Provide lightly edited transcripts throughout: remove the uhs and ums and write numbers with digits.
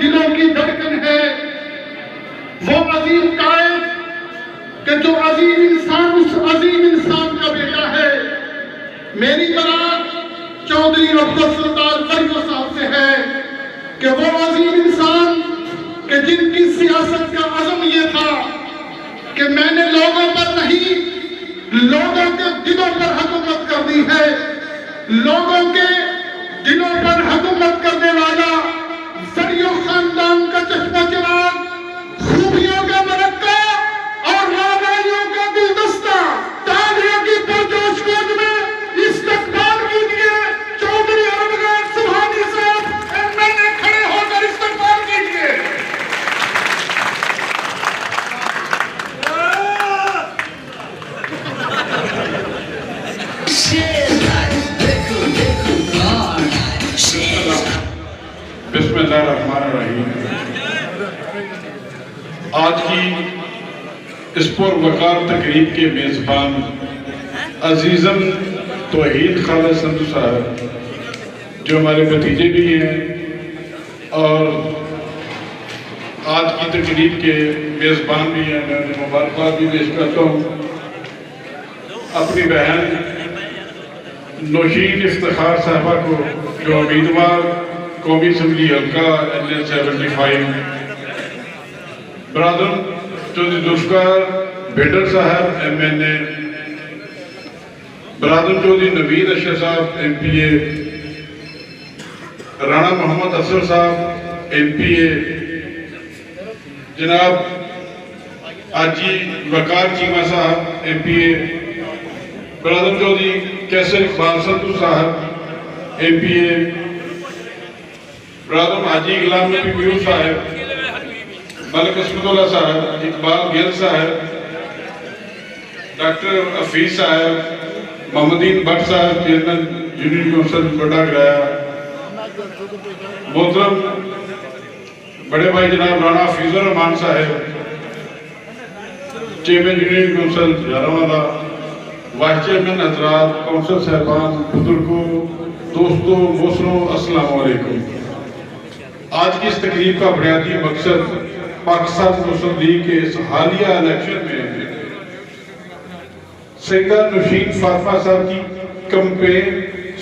दिलों की धड़कन है, वो अजीम कायद कि जो अजीम इंसान उस अजीम इंसान का बेटा है। मेरी बात चौधरी अब्दुल सरदार फरीदो साहब से है कि वो अजीम इंसान कि जिनकी सियासत का अज़म ये था कि मैंने लोगों पर नहीं, लोगों के दिलों पर हुकूमत करनी है। लोगों के दिलों पर हुकूमत करने वाला ज़रियो खानदान का चश्मा चिराग, खूबियों का मरक्का और रानाइयों का गुलदस्ता, तालियों की पुरजोश गूंज में इस्तकबाल कीजिए चौधरी अरबगार सुभानी साहब, एमएलए खड़े होकर इस्तकबाल कीजिए। बिस्मिल्लाहिर्रहमानिर्रहीम। आज की इस पुरवकार तकरीब के मेज़बान अजीज़म तौहीद खालिद संधू साहब, जो हमारे भतीजे भी हैं और आज की तकरीब के मेज़बान भी हैं, मैं उन्हें मुबारकबाद भी पेश करता हूँ। अपनी बहन नौशीन इफ्तिखार साहबा को, जो उम्मीदवार कौमी असम्बली हल्का NN-75, बरादर चौधरी जुल्फ़िकार भेडर साहब MNA, बरादर चौधरी नवीद अशरफ साहब MPA, राणा मोहम्मद असर साहब MPA, जनाब आजी वकार चीमा साहब MPA, बरादर चौधरी कैसर इकबाल संधू साहब MPA, बरादर हाजी गुलाम नबी मीर साहब, मलिक असमतुल्लाह साहब, इकबाल गिल साहब, डॉक्टर हफीज साहब, मोहम्मदीन भट्ट साहब, चेयरमैन यूनियन काउंसिल बड़ा गया, मोहतरम बड़े भाई जनाब राणा हफीजुर रहमान साहब, chairman union council Jarawala, vice chairman हजरात, काउंसिल साहबान, बुजुर्गों, दोस्तों, मोहतरों, अस्सलाम वालेकुम। आज की इस तकरीब का बुनियादी मकसद पाकिस्तान मुस्लिम लीग के इस हालिया इलेक्शन में सैयदा नौशीन फातिमा साहब की कैंपेन,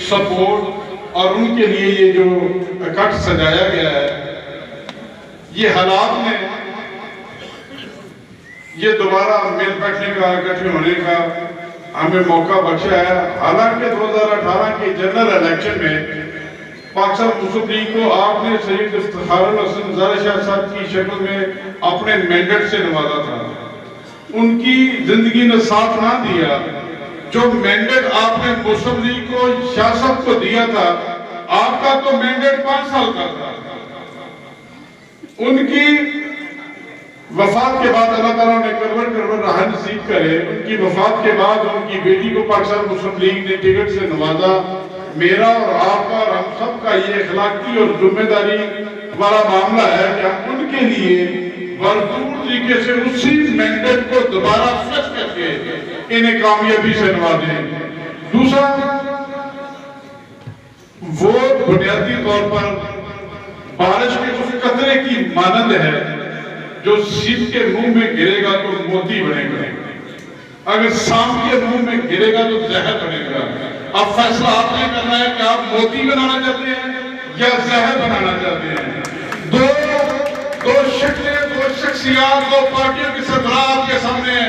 सपोर्ट और उनके लिए ये जो इकट्ठ सजाया गया है, ये हालात में ये दोबारा मिल बैठने का, इकट्ठे होने का हमें मौका बख्शा है। हालांकि 2018 के जनरल इलेक्शन में पाकिस्तान मुस्लिम लीग को आपने सैयद इफ्तिखारुल हसन ज़ाहिर शाह साहब की शक्ल में अपने मैंडेट से नवाजा था। उनकी जिंदगी ने साथ ना दिया। जो मैंडेट आपने मुस्लिम लीग को, शाह साहब को दिया था, आपका तो मैंडेट 5 साल का था। उनकी वफात के बाद अल्लाह ताला ने करवर राह नसीब करे। उनकी वफात के बाद उनकी बेटी को पाकिस्तान मुस्लिम लीग ने टिकट से नवाजा। मेरा और आपका और हम सब का ये अखलाकी और जिम्मेदारी वाला मामला है कि हम उनके लिए भरपूर तरीके से उसी मैंडेट को दोबारा फ्लश करके इन्हें कामयाबी से नवाजें। दूसरा, वो बुनियादी तौर पर बारिश के उस कतरे की मानंद है जो सीप के मुंह में गिरेगा तो मोती बनेगा, अगर सांप के मुंह में गिरेगा तो जहर बनेगा। अब फैसला आपने करना है कि आप मोती बनाना चाहते हैं या जहर बनाना चाहते हैं। दो शक्लें, दो शख्सियात, दो पार्टियों के सरबराह आपके सामने है।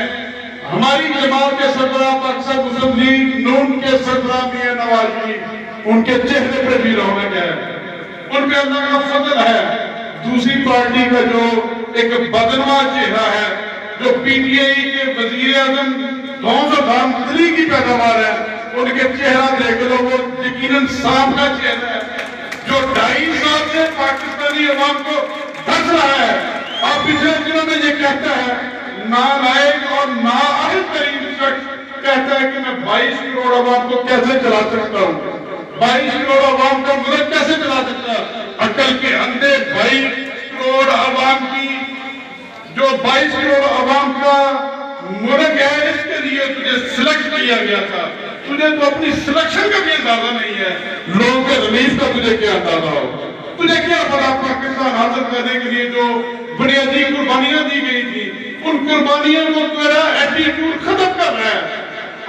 हमारी जमात के सरबराह पाकिस्तान मुस्लिम लीग नून के सरबराह मियां नवाज शरीफ, उनके चेहरे पर भी रौनक है, उन पे अल्लाह का फजल है। दूसरी पार्टी का जो एक बदनवा चेहरा है, जो PTI के वजीर आजम धामधली की पैदावार है, उनके चेहरा देख लो, वो यकीनन सांप का चेहरा है जो 2.5 साल से पाकिस्तानी अवाम को धस रहा है। और पिछले दिनों में ये कहता है, नालायक और नाअहल तरीन शख्स कहता है कि मैं 22 करोड़ अवाम को कैसे चला सकता हूँ, 22 करोड़ अवाम का मुल्क कैसे चला सकता है। अकल के अंधे 22 करोड़ अवाम की, जो 22 करोड़ अवाम का मुल्क है, इसके लिए तुझे सिलेक्ट किया गया था। तुझे तो अपनी सिलेक्शन का भी अंदाजा नहीं है, लोगों के रिलीफ का तुझे क्या अंदाजा हो। तुझे क्या पता पाकिस्तान पाकिस्तान हासिल करने के लिए जो बुनियादी कुर्बानियां दी गई थी, उन कुर्बानियों को मेरा एटीट्यूड खत्म कर रहा है।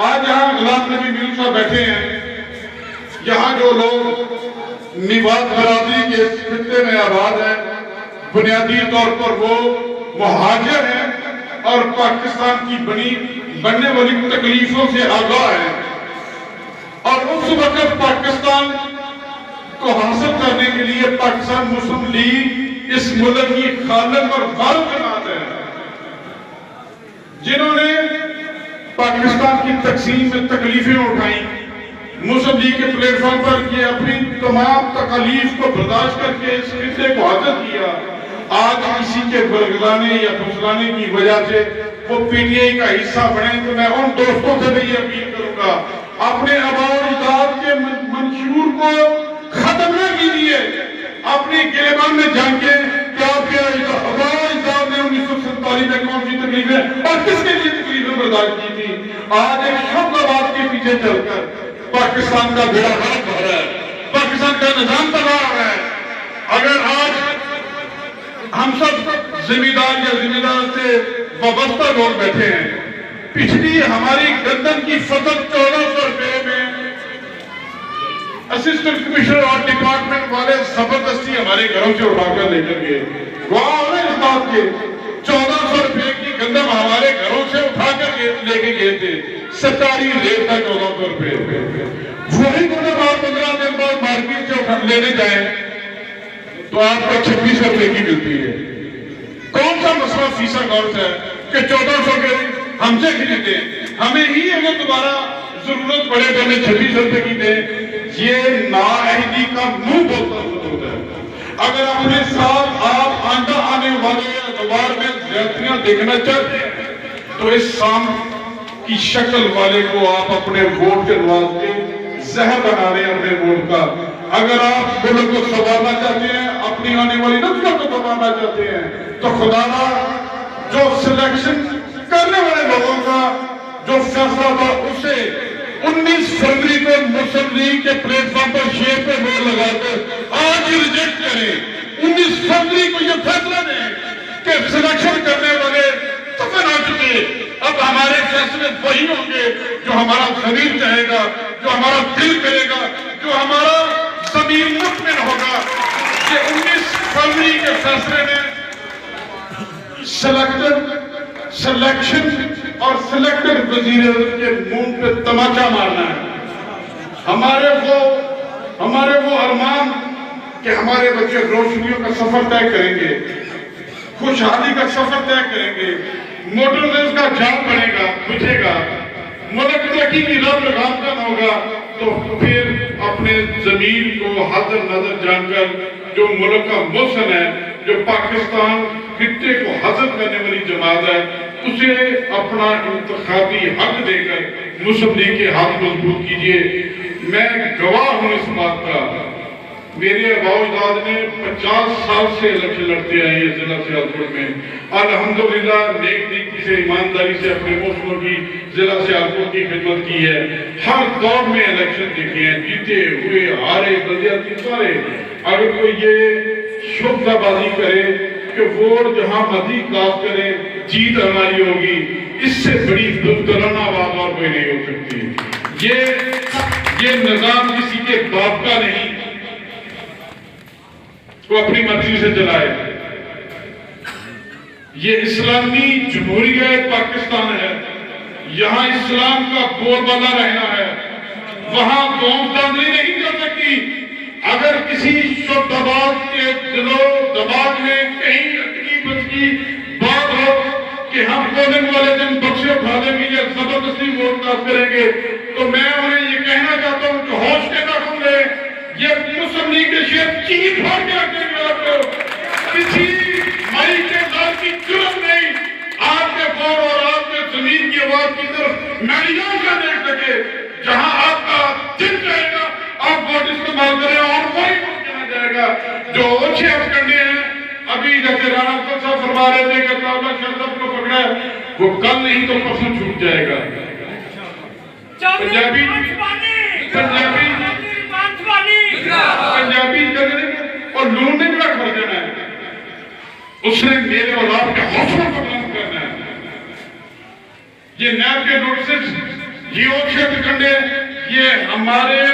आज यहाँ गुलाम नबी मीर साहब बैठे हैं, यहाँ जो लोग निवाज बरादरी के खित्ते में आबाद है, बुनियादी तौर पर वो मुहाजिर हैं और पाकिस्तान की बनने वाली तकलीफों से आगाह है, और उस वक्त पाकिस्तान को हासिल करने के लिए पाकिस्तान मुस्लिम लीग इस मुल्क की खालक और बाल जमात है, जिन्होंने पाकिस्तान की तकसीम में तकलीफें उठाई, मुस्लिम लीग के प्लेटफॉर्म पर ये अपनी तमाम तकलीफ को बर्दाश्त करके इस खित्ते को हासिल किया। आज किसी के बरगलाने या फुसलाने की वजह से वो पीटीआई का हिस्सा बने, तो मैं उन दोस्तों से भी ये अपील करूंगा, अपने आबाद के मंशूर को खत्म न कीजिए, अपनी गिरबान में झांके कि आपके आबाद ने 1947 में कौन सी तकलीफें और किसके लिए तकलीफें बर्दाश्त की थी। आज एक शब्दाबाद के पीछे चलकर पाकिस्तान का बेड़ा गर्क हो रहा है, पाकिस्तान का निजाम तबाह हो रहा है। अगर आज हम सब जिम्मेदार या जिम्मेदार से वाबस्ता लोग बैठे हैं, पिछली हमारी गर्दन की फसल 1400 रुपए में असिस्टेंट कमिश्नर और डिपार्टमेंट वाले जबरदस्ती हमारे घरों से उठाकर लेकर गए। वहां इस बात के 1400 रुपए की गंदम हमारे घरों से उठाकर लेके गए थे, सरकारी रेट था 1400 रुपए। वही गंदम आप 15 दिन बाद मार्केट से उठा लेने जाए तो आपको 2600 रुपए की मिलती है। कौन सा मसला फीसा कौन सा है कि 1400 के हमसे खरीदे, हमें ही अगर दोबारा जरूरत पड़े तो हमें 2600 रुपए की दे। ये नाअहली का मुंह बोलता सबूत है। अगर अपने साथ आप आंदा आने वाले अखबार में ज्यादतियां देखना चाहते हैं तो इस शाम की शक्ल वाले को आप अपने वोट के वास्ते जहर बना रहे हैं अपने वोट का। अगर आप मुल्क को संवारना चाहते हैं, अपनी आने वाली नस्लों को संवारना चाहते हैं, तो खुदारा जो सिलेक्शन करने वाले लोगों का जो फैसला था उसे 19 फरवरी को मुस्लिम लीग के प्लेटफॉर्म पर शेर पे वोट लगाकर आज रिजेक्ट करें। 19 फरवरी को यह फैसला दें कि सिलेक्शन करने वाले दफन हो चुके, अब हमारे फैसले वही होंगे जो हमारा जमीर चाहेगा, जो हमारा दिल करेगा, जो हमारा जमीर मुतमिन होगा। कि 19 फरवरी के फैसले में सिलेक्शन और सिलेक्टेड वजीर के मुंह पे तमाचा मारना है। हमारे वो अरमान कि हमारे बच्चे रोशनियों का सफर तय करेंगे, खुशहाली का सफर तय करेंगे, मोटरवेज का जाम बनेगा, बुझेगा, मुल्क तरक्की की रब लगाम होगा, तो फिर अपने जमीन को हाजिर नजर जानकर जो मुल्क का मुल्क है, जो पाकिस्तान खित्ते को हासिल करने वाली जमात है, उसे अपना इंतखाबी हक देकर मुस्लिम लीग के हाथ मजबूत कीजिए। मैं गवाह हूं इस बात का, मेरे अबाउजाद ने 50 साल से इलेक्शन लड़ते आए हैं जिला सियालकोट में। अल्हम्दुलिल्लाह नेक नीति से, ईमानदारी से अपने मुस्लिमों की जिला सियालकोट की खिदमत की है। हर दौर में इलेक्शन देखे हैं, जीते हुए, हारे, बल्दियाती सारे। अगर कोई ये शुभदाबाजी करे कि वोट जहां मर्जी कास्ट करे जीत हमारी होगी, इससे बड़ी बुज़दिलाना आवाज और कोई नहीं हो सकती। ये निजाम किसी के बाप का नहीं, वो अपनी मर्जी से चलाए। ये इस्लामी जमहूरिया पाकिस्तान है, यहाँ इस्लाम का बोलबाला रहना है, वहां कौमदानी नहीं कर सकती। अगर किसी शुभदाबाद के दिलो दबाव में कहीं अटकी बचकी बात हो कि हम पोलिंग वाले दिन बक्से उठा देंगे या जबरदस्ती वोट कास्ट करेंगे, तो मैं उन्हें ये कहना चाहता हूं कि होश के रखूं ले, ये मुस्लिम लीग के शेर चीर फाड़ के रखेंगे। आपको किसी माई के दर की जरूरत नहीं, आपके वोट और आपके जमीन की आवाज की तरफ मैलियां का देख सके। जहां आपका दिल जाएगा आप वोट इस्तेमाल करें और वही वोट चुना जाएगा। जो अच्छे करने हैं, अभी जैसे राणा साहब फरमा रहे थे कि तावला शरदब को पकड़ा है, वो कल नहीं तो परसों छूट जाएगा। पंजाबी पंजाबी और लून ने क्या कर देना है। उसने मेरे और आपके हौसलों को बुलंद करना है। ये नैब के नोटिस, ये और क्षेत्र खंडे, ये हमारे